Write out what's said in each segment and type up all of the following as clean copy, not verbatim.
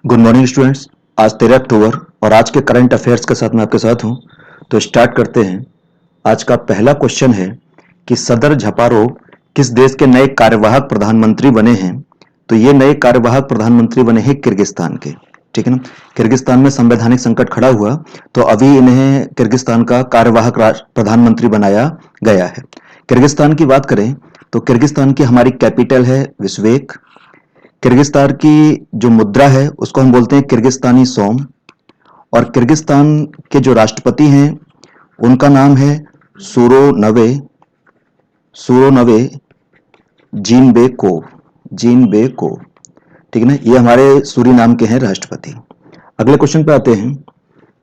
Good morning students. आज 13 अक्टूबर और आज के करंट अफेयर्स के साथ मैं आपके साथ हूं। तो स्टार्ट करते हैं। आज का पहला क्वेश्चन है कि सदर झपारोव किस देश के नए कार्यवाहक प्रधानमंत्री बने हैं। तो ये नए कार्यवाहक प्रधानमंत्री बने हैं किर्गिस्तान के। ठीक है ना। किर्गिस्तान में संवैधानिक संकट खड़ा हुआ तो अभी इन्हें किर्गिस्तान का कार्यवाहक प्रधानमंत्री बनाया गया है। किर्गिस्तान की बात करें तो किर्गिस्तान की हमारी कैपिटल है बिश्केक। किर्गिस्तान की जो मुद्रा है उसको हम बोलते हैं किर्गिस्तानी सोम। और किर्गिस्तान के जो राष्ट्रपति हैं उनका नाम है सूरोनवे सूरोनवे जीनबेकोव। ठीक है ना। ये हमारे सूरीनाम के हैं राष्ट्रपति। अगले क्वेश्चन पे आते हैं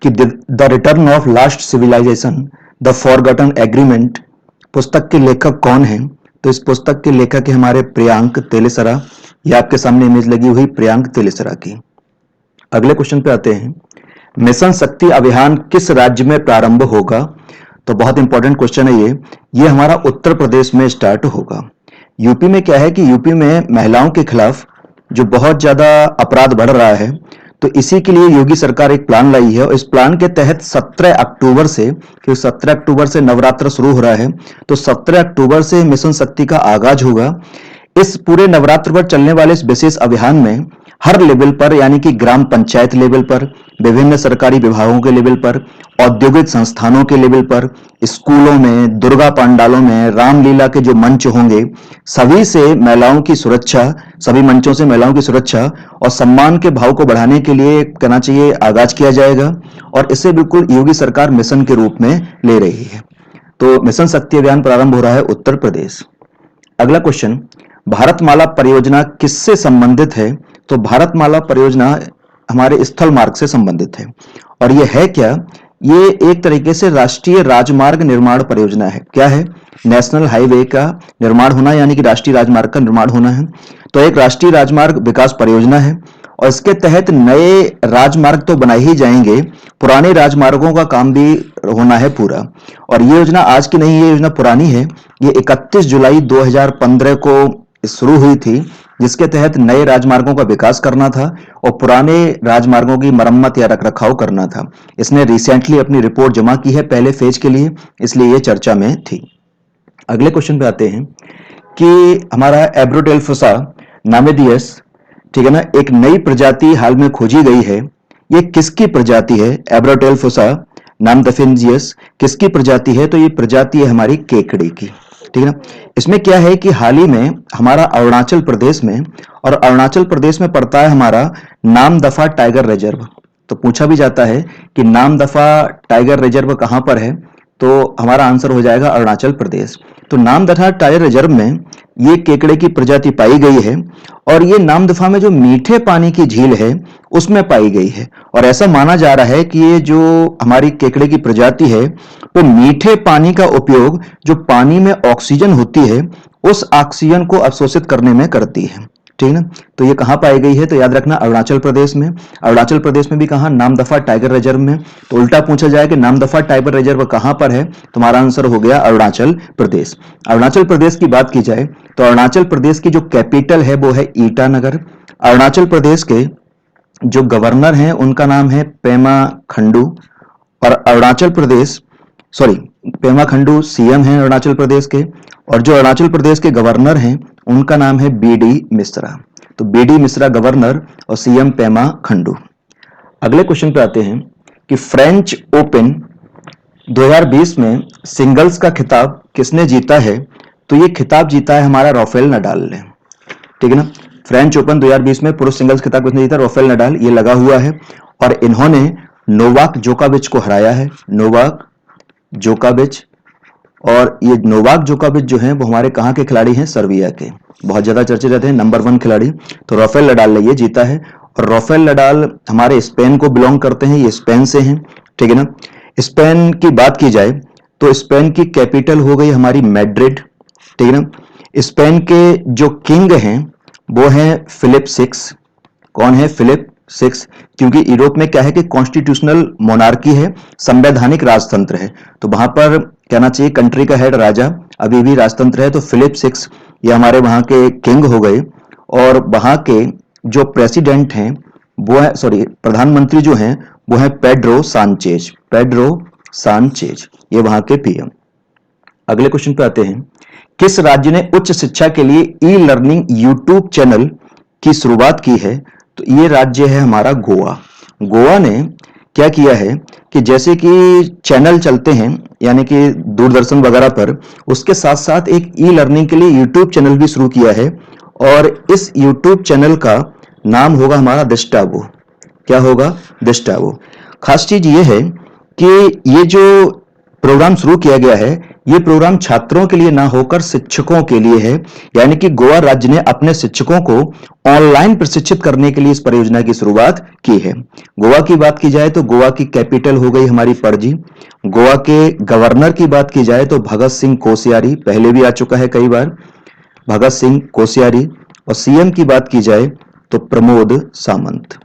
कि the return of last civilization the forgotten agreement पुस्तक के लेखक कौन है। तो इस पुस्तक के लेखक है हमारे प्रियांक तेलेसरा। ये आपके सामने इमेज लगी हुई प्रियांक तेलेसरा की। अगले क्वेश्चन पे आते हैं, मिशन शक्ति अभियान किस राज्य में प्रारंभ होगा। तो बहुत इंपॉर्टेंट क्वेश्चन है ये हमारा उत्तर प्रदेश में स्टार्ट होगा। यूपी में क्या है कि यूपी में महिलाओं के खिलाफ जो बहुत ज्यादा अपराध बढ़ रहा है, तो इसी के लिए योगी सरकार एक प्लान लाई है। और इस प्लान के तहत 17 अक्टूबर से, क्योंकि 17 अक्टूबर से नवरात्र शुरू हो रहा है, तो 17 अक्टूबर से मिशन शक्ति का आगाज होगा। इस पूरे नवरात्र पर चलने वाले इस विशेष अभियान में हर लेवल पर, यानी कि ग्राम पंचायत लेवल पर, विभिन्न सरकारी विभागों के लेवल पर, औद्योगिक संस्थानों के लेवल पर, स्कूलों में, दुर्गा पंडालों में, रामलीला के जो मंच होंगे, सभी से महिलाओं की सुरक्षा, सभी मंचों से महिलाओं की सुरक्षा और सम्मान के भाव को बढ़ाने के लिए कहना चाहिए आगाज किया जाएगा। और इसे बिल्कुल योगी सरकार मिशन के रूप में ले रही है। तो मिशन शक्ति अभियान प्रारंभ हो रहा है उत्तर प्रदेश। अगला क्वेश्चन, भारतमाला परियोजना किससे संबंधित है। तो भारतमाला परियोजना हमारे स्थल मार्ग से संबंधित है। और यह है क्या, ये एक तरीके से राष्ट्रीय राजमार्ग निर्माण परियोजना है। क्या है, नेशनल हाईवे का निर्माण होना, यानी कि राष्ट्रीय राजमार्ग का निर्माण होना है। तो एक राष्ट्रीय राजमार्ग विकास परियोजना है और इसके तहत नए राजमार्ग तो बनाए ही जाएंगे, पुराने राजमार्गों का काम भी होना है पूरा। और ये योजना आज की नहीं, ये योजना पुरानी है। ये 31 जुलाई 2015 को शुरू हुई थी, जिसके तहत नए राजमार्गों का विकास करना था और पुराने राजमार्गों की मरम्मत या रखरखाव करना था। इसने रिसेंटली अपनी रिपोर्ट जमा की है पहले फेज के लिए, इसलिए ये चर्चा में थी। अगले क्वेश्चन पे आते हैं कि हमारा एब्रोडेल्फोसा नामेडियस, ठीक है ना, एक नई प्रजाति हाल में खोजी गई है। ये किसकी प्रजाति है। एब्रोडेल्फोसा नामदफिनजियस किसकी प्रजाति है। तो ये प्रजाति है हमारी केकड़े की। ठीक है ना। इसमें क्या है कि हाल ही में हमारा अरुणाचल प्रदेश में, और अरुणाचल प्रदेश में पड़ता है हमारा नामदफा टाइगर रिजर्व। तो पूछा भी जाता है कि नामदफा टाइगर रिजर्व कहां पर है, तो हमारा आंसर हो जाएगा अरुणाचल प्रदेश। तो नामदफा टाइगर रिजर्व में ये केकड़े की प्रजाति पाई गई है और ये नामदफा में जो मीठे पानी की झील है उसमें पाई गई है। और ऐसा माना जा रहा है कि ये जो हमारी केकड़े की प्रजाति है वो मीठे पानी का उपयोग, जो पानी में ऑक्सीजन होती है, उस ऑक्सीजन को अवशोषित करने में करती है। ठीक है ना। तो ये कहां पाई गई है, तो याद रखना अरुणाचल प्रदेश में। अरुणाचल प्रदेश में भी कहां, नामदफा टाइगर रिजर्व में। तो उल्टा पूछा जाए कि नामदफा टाइगर रिजर्व कहां पर है, तुम्हारा आंसर हो गया अरुणाचल प्रदेश। अरुणाचल प्रदेश की बात की जाए तो अरुणाचल प्रदेश की जो कैपिटल है वो है ईटानगर। अरुणाचल प्रदेश के जो गवर्नर हैं उनका नाम है पेमा खंडू। और अरुणाचल प्रदेश, सॉरी, पेमा खंडू सीएम हैं अरुणाचल प्रदेश के। और जो अरुणाचल प्रदेश के गवर्नर हैं उनका नाम है बीडी मिश्रा। तो बीडी मिश्रा गवर्नर और सीएम पेमा खंडू। अगले क्वेश्चन पे आते हैं कि फ्रेंच ओपन 2020 में सिंगल्स का खिताब किसने जीता है। तो ये खिताब जीता है हमारा राफेल नडाल ने। ठीक है ना। फ्रेंच ओपन 2020 में पुरुष सिंगल्स खिताब किसने जीता, राफेल नडाल। ये लगा हुआ है और इन्होंने नोवाक जोकोविच को हराया है। नोवाक जोकोविच। और ये नोवाक जोकोविच जो है वो हमारे कहाँ के खिलाड़ी हैं, सर्बिया के। बहुत ज्यादा चर्चे रहते हैं, नंबर 1 खिलाड़ी। तो राफेल नडाल ने ये जीता है। और राफेल नडाल हमारे स्पेन को बिलोंग करते हैं, ये स्पेन से हैं। ठीक है ना। स्पेन की बात की जाए तो स्पेन की कैपिटल हो गई हमारी मैड्रिड। ठीक है ना। स्पेन के जो किंग हैं वो हैं फिलिप 6। कौन है, फिलिप 6। क्योंकि यूरोप में क्या है कि कॉन्स्टिट्यूशनल मोनार्की है, संवैधानिक राजतंत्र है। तो वहां पर कहना चाहिए कंट्री का हेड राजा अभी भी राजतंत्र है। तो फिलिप 6 ये हमारे वहां के किंग हो गए। और वहां के जो प्रेसिडेंट हैं वो है, सॉरी, प्रधानमंत्री जो हैं वो है पेड्रो सांचेज, पेड्रो सांचेज, ये वहां के पीएम। अगले क्वेश्चन पे आते हैं, किस राज्य ने उच्च शिक्षा के लिए ई लर्निंग यूट्यूब चैनल की शुरुआत की है? तो ये राज्य है हमारा गोवा। गोवा ने क्या किया है कि जैसे कि चैनल चलते हैं यानी कि दूरदर्शन वगैरह पर, उसके साथ साथ एक ई लर्निंग के लिए यूट्यूब चैनल भी शुरू किया है, और इस यूट्यूब चैनल का नाम होगा हमारा दिस्टावो। क्या होगा? दिस्टावो। खास चीज ये है कि ये जो प्रोग्राम शुरू किया गया है, ये प्रोग्राम छात्रों के लिए ना होकर शिक्षकों के लिए है, यानी कि गोवा राज्य ने अपने शिक्षकों को ऑनलाइन प्रशिक्षित करने के लिए इस परियोजना की शुरुआत की है। गोवा की बात की जाए तो गोवा की कैपिटल हो गई हमारी पणजी। गोवा के गवर्नर की बात की जाए तो भगत सिंह कोश्यारी, पहले भी आ चुका है कई बार, भगत सिंह कोश्यारी। और सीएम की बात की जाए तो प्रमोद सावंत,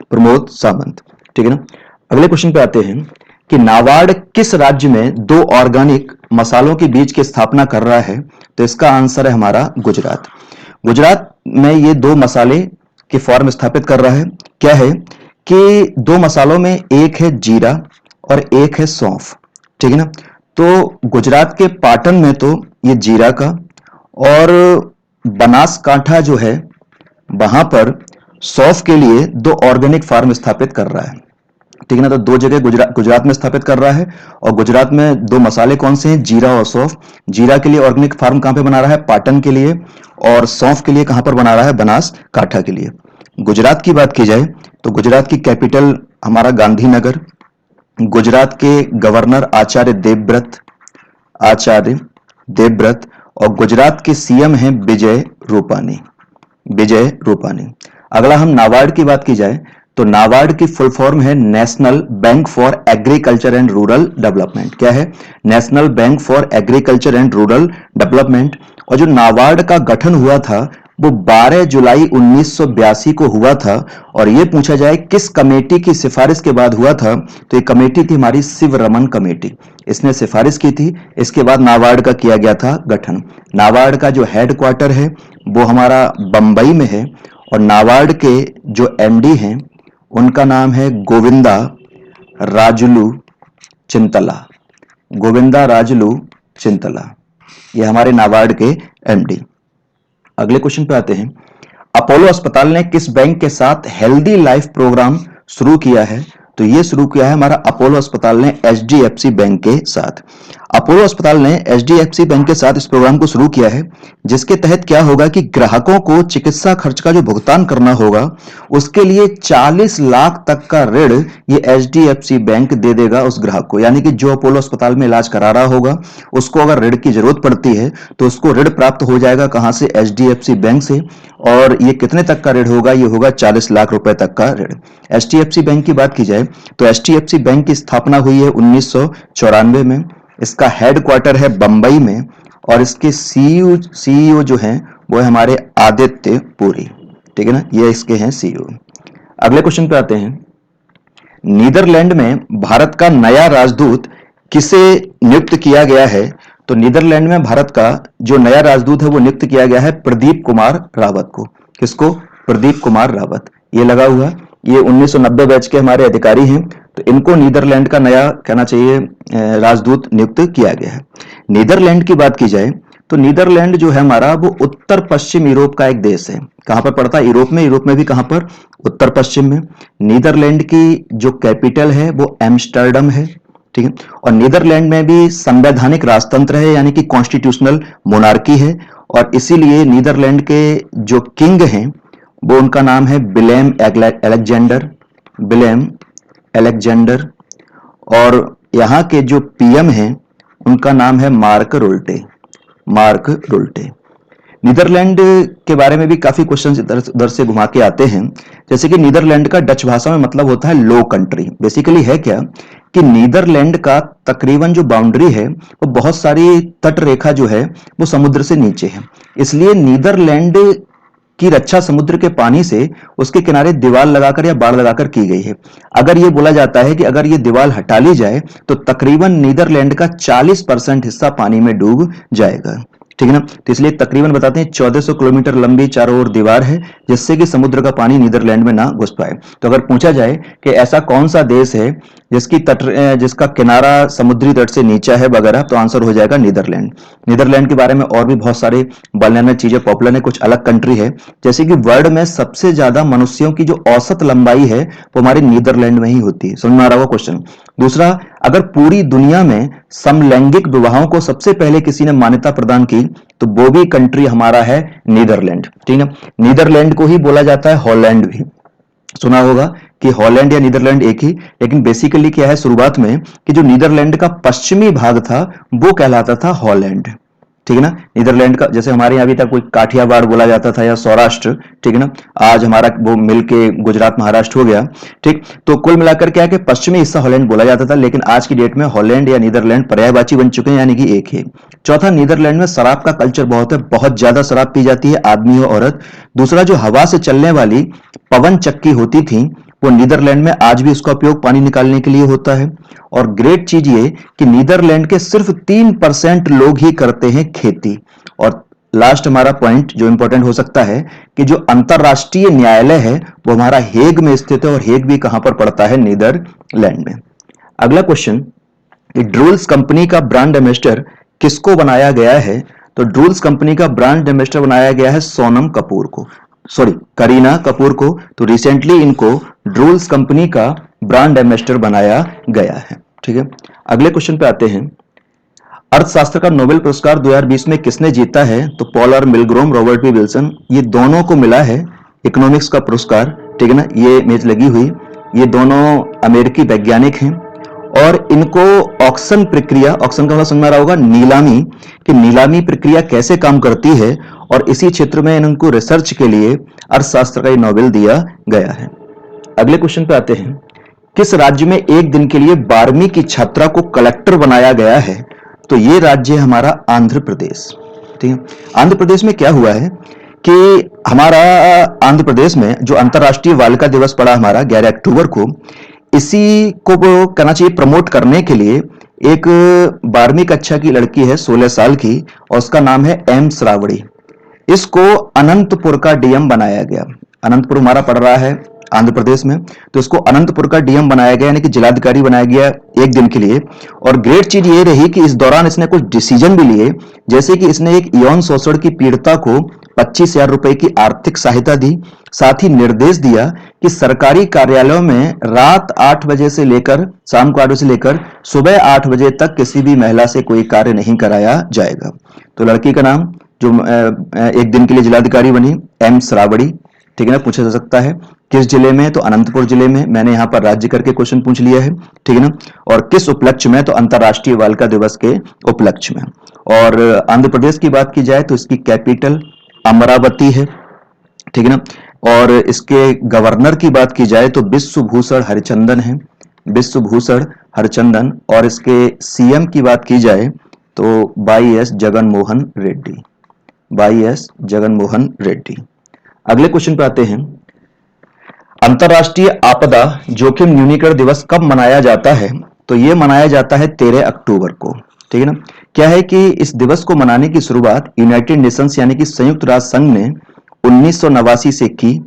प्रमोद सावंत। ठीक है ना। अगले क्वेश्चन पे आते हैं कि नाबार्ड किस राज्य में 2 ऑर्गेनिक मसालों के बीज की स्थापना कर रहा है? तो इसका आंसर है हमारा गुजरात। गुजरात में ये 2 मसाले के फॉर्म स्थापित कर रहा है। क्या है कि 2 मसालों में एक है जीरा और एक है सौंफ। ठीक है ना। तो गुजरात के पाटन में तो ये जीरा का, और बनासकांठा जो है वहां पर सौंफ के लिए 2 ऑर्गेनिक फार्म स्थापित कर रहा है। ठीक है ना। तो 2 जगह गुजरात में स्थापित कर रहा है, और गुजरात में 2 मसाले कौन से हैं? जीरा और सौंफ। जीरा के लिए ऑर्गेनिक फार्म कहां पे बना रहा है? पाटन के लिए। और सौंफ के लिए कहां पर बना रहा है? बनासकांठा के लिए। गुजरात की बात की जाए तो गुजरात की कैपिटल हमारा गांधीनगर। गुजरात के गवर्नर आचार्य देवव्रत, आचार्य देवव्रत। और गुजरात के सीएम हैं विजय रूपानी, विजय रूपानी। अगला हम नाबार्ड की बात की जाए तो नाबार्ड की फुल फॉर्म है national bank for agriculture and rural development. क्या है? National bank for agriculture and rural development. और जो नाबार्ड का गठन हुआ था वो 12 जुलाई 1982 को हुआ था। और यह पूछा जाए किस कमेटी की सिफारिश के बाद हुआ था, तो ये कमेटी थी हमारी शिवरमन कमेटी, इसने सिफारिश की थी। इसके बाद नाबार्ड का किया गया था गठन। नाबार्ड का जो हेडक्वार्टर है वो हमारा बंबई में है, और नाबार्ड के जो एमडी हैं उनका नाम है गोविंदा राजुलू चिंतला, गोविंदा राजुलू चिंतला। ये हमारे नाबार्ड के एमडी। अगले क्वेश्चन पे आते हैं, अपोलो अस्पताल ने किस बैंक के साथ हेल्दी लाइफ प्रोग्राम शुरू किया है? तो ये शुरू किया है हमारा अपोलो अस्पताल ने एचडीएफसी बैंक के साथ। अपोलो अस्पताल ने एचडीएफसी बैंक के साथ इस प्रोग्राम को शुरू किया है, जिसके तहत क्या होगा कि ग्राहकों को चिकित्सा खर्च का जो भुगतान करना होगा उसके लिए 40 लाख तक का ऋण ये एचडीएफसी बैंक दे देगा उस ग्राहक को। यानी कि जो अपोलो अस्पताल में इलाज करा रहा होगा उसको अगर ऋण की जरूरत पड़ती है तो उसको ऋण प्राप्त हो जाएगा कहां से? एचडीएफसी बैंक से। और ये कितने तक का ऋण होगा? ये होगा 40 लाख रुपए तक का ऋण। एचडीएफसी बैंक की बात की जाए तो एचडीएफसी बैंक की स्थापना हुई है 1994 में। इसका हेडक्वार्टर है बंबई में, और इसके सीईओ जो हैं वो है हमारे आदित्य पुरी। ठीक है ना, ये इसके हैं सीईओ। अगले क्वेश्चन पे आते हैं, नीदरलैंड में भारत का नया राजदूत किसे नियुक्त किया गया है? तो नीदरलैंड में भारत का जो नया राजदूत है वो नियुक्त किया गया है प्रदीप कुमार रावत को। किसको? प्रदीप कुमार रावत। ये लगा हुआ, ये 1990 बैच के हमारे अधिकारी हैं, तो इनको नीदरलैंड का नया कहना चाहिए राजदूत नियुक्त किया गया है। नीदरलैंड की बात की जाए तो नीदरलैंड जो है हमारा वो उत्तर पश्चिम यूरोप का एक देश है। कहां पर पड़ता है? यूरोप में। यूरोप में भी कहां पर? उत्तर पश्चिम में। नीदरलैंड की जो कैपिटल है वो एम्स्टर्डम है। ठीक है। और नीदरलैंड में भी संवैधानिक राजतंत्र है, यानी कि कॉन्स्टिट्यूशनल मोनार्की है, और इसीलिए नीदरलैंड के जो किंग हैं वो उनका नाम है विलेम अलेक्जेंडर, विलेम अलेक्जेंडर। और यहाँ के जो पीएम हैं उनका नाम है मार्क रुल्टे, मार्क रुल्टे। नीदरलैंड के बारे में भी काफी क्वेश्चन इधर से घुमा के आते हैं, जैसे कि नीदरलैंड का डच भाषा में मतलब होता है लो कंट्री। बेसिकली है क्या कि नीदरलैंड का तकरीबन जो बाउंड्री है वो बहुत सारी तट रेखा जो है वो समुद्र से नीचे है, इसलिए नीदरलैंड की रक्षा समुद्र के पानी से उसके किनारे दीवार लगाकर या बाड़ लगाकर की गई है। अगर ये बोला जाता है कि अगर ये दीवार हटा ली जाए तो तकरीबन नीदरलैंड का 40% हिस्सा पानी में डूब जाएगा। ठीक है ना। तो इसलिए तकरीबन बताते हैं 1400 किलोमीटर लंबी चारों ओर दीवार है, जिससे कि समुद्र का पानी नीदरलैंड में ना घुस पाए। तो अगर पूछा जाए कि ऐसा कौन सा देश है जिसका किनारा समुद्री तट से नीचा है वगैरह, तो आंसर हो जाएगा नीदरलैंड। नीदरलैंड के बारे में और भी बहुत सारे बनने चीजें पॉपुलर है, कुछ अलग कंट्री है, जैसे कि वर्ल्ड में सबसे ज्यादा मनुष्यों की जो औसत लंबाई है वो हमारे नीदरलैंड में ही होती है। समझ में आ रहा होगा क्वेश्चन। दूसरा, अगर पूरी दुनिया में समलैंगिक विवाहों को सबसे पहले किसी ने मान्यता प्रदान की तो वो भी कंट्री हमारा है नीदरलैंड। ठीक है, नीदरलैंड को ही बोला जाता है हॉलैंड भी। सुना होगा कि हॉलैंड या नीदरलैंड एक ही, लेकिन बेसिकली क्या है शुरुआत में कि जो नीदरलैंड का पश्चिमी भाग था वो कहलाता था हॉलैंड। ठीक है ना। नीदरलैंड का जैसे हमारे यहाँ अभी तक कोई काठियावाड़ बोला जाता था या सौराष्ट्र, ठीक है ना, आज हमारा वो मिलके गुजरात महाराष्ट्र हो गया। ठीक, तो कुल मिलाकर क्या है कि पश्चिमी हिस्सा हॉलैंड बोला जाता था, लेकिन आज की डेट में हॉलैंड या नीदरलैंड पर्यायवाची बन चुके हैं, यानी कि एक ही। चौथा, नीदरलैंड में शराब का कल्चर बहुत है, बहुत ज्यादा शराब पी जाती है, आदमी हो औरत। दूसरा, जो हवा से चलने वाली पवन चक्की होती थी वो नीदरलैंड में आज भी उसका उपयोग पानी निकालने के लिए होता है। और ग्रेट चीज ये कि नीदरलैंड के सिर्फ 3% लोग ही करते हैं खेती। और लास्ट हमारा पॉइंट जो इंपॉर्टेंट हो सकता है कि जो अंतरराष्ट्रीय न्यायालय है वो हमारा हेग में स्थित है, और हेग भी कहां पर पड़ता है? नीदरलैंड में। अगला क्वेश्चन, ड्रूल्स कंपनी का ब्रांड एम्बेसडर किसको बनाया गया है? तो ड्रूल्स कंपनी का ब्रांड एम्बेसडर बनाया गया है सोनम कपूर को, सॉरी करीना कपूर को। तो रिसेंटली इनको ड्रूल्स कंपनी का ब्रांड एम्बेसडर बनाया गया है। ठीक है, अगले क्वेश्चन पे आते हैं। अर्थशास्त्र का नोबेल पुरस्कार 2020 में किसने जीता है? तो Paul R Milgrom, Robert B Wilson, ये दोनों को मिला है इकोनॉमिक्स का पुरस्कार। ठीक है ना, ये इमेज लगी हुई, ये दोनों अमेरिकी वैज्ञानिक हैं और इनको ऑक्शन प्रक्रिया, ऑक्शन का मतलब समझ में आ रहा होगा, नीलामी, कि नीलामी प्रक्रिया कैसे काम करती है, और इसी क्षेत्र में इनको रिसर्च के लिए अर्थशास्त्र का नोबेल दिया गया है। अगले क्वेश्चन पे आते हैं। किस राज्य में एक दिन के लिए 12वीं की छात्रा को कलेक्टर बनाया गया है? तो ये राज्य है हमारा आंध्र प्रदेश। ठीक है, आंध्र प्रदेश में क्या हुआ है कि हमारा आंध्र प्रदेश में जो अंतर्राष्ट्रीय बालिका दिवस पड़ा हमारा 11 अक्टूबर को, इसी को कहना चाहिए प्रमोट करने के लिए एक 12वीं कक्षा की लड़की है 16 साल की, और उसका नाम है एम श्रावणी। इसको अनंतपुर का डीएम बनाया गया। अनंतपुर हमारा पड़ रहा है आंध्र प्रदेश में, तो इसको अनंतपुर का डीएम बनाया गया, यानी कि जिलाधिकारी बनाया गया एक दिन के लिए। और ग्रेट चीज ये रही कि इस दौरान इसने कुछ डिसीजन भी लिए, जैसे कि इसने एक यौन शोषण की पीड़िता को 25,000 रुपए की आर्थिक सहायता दी। साथ ही निर्देश दिया कि सरकारी कार्यालयों में रात 8 बजे से लेकर शाम को 8 बजे से लेकर सुबह 8 बजे तक किसी भी महिला से कोई कार्य नहीं कराया जाएगा। तो लड़की का नाम जो एक दिन के लिए जिलाधिकारी बनी, एम श्रावणी। ठीक है ना, पूछा जा सकता है किस जिले में? तो अनंतपुर जिले में। मैंने यहां पर राज्य करके क्वेश्चन पूछ लिया है। ठीक है ना, और किस उपलक्ष्य में? तो अंतरराष्ट्रीय बालिका दिवस के उपलक्ष्य में। और आंध्र प्रदेश की बात की जाए तो इसकी कैपिटल अमरावती है। ठीक है ना, और इसके गवर्नर की बात की जाए तो बिश्वभूषण हरिचंदन है, बिश्वभूषण हरिचंदन। और इसके सीएम की बात की जाए तो Y S Jaganmohan Reddy, Y S Jaganmohan Reddy. अगले क्वेश्चन पे आते हैं। अंतरराष्ट्रीय आपदा जोखिम न्यूनीकरण दिवस कब मनाया जाता है? तो यह मनाया जाता है 13 अक्टूबर को। ठीक है ना, क्या है कि इस दिवस को मनाने की शुरुआत यूनाइटेड नेशंस यानी कि संयुक्त राष्ट्र संघ ने 1989 से की,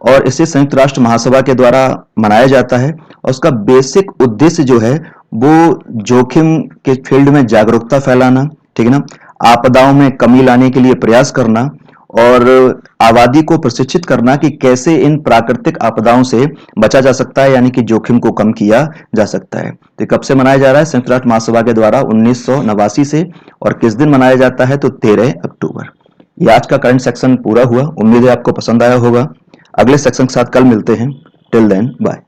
और इसे संयुक्त राष्ट्र महासभा के द्वारा मनाया जाता है। और उसका बेसिक उद्देश्य जो है वो जोखिम के फील्ड में जागरूकता फैलाना, ठीक है ना, आपदाओं में कमी लाने के लिए प्रयास करना, और आबादी को प्रशिक्षित करना कि कैसे इन प्राकृतिक आपदाओं से बचा जा सकता है, यानी कि जोखिम को कम किया जा सकता है। तो कब से मनाया जा रहा है? संयुक्त राष्ट्र महासभा के द्वारा 1989 से। और किस दिन मनाया जाता है? तो 13 अक्टूबर। ये आज का करंट सेक्शन पूरा हुआ। उम्मीद है आपको पसंद आया होगा। अगले सेक्शन के साथ कल मिलते हैं। Till then bye.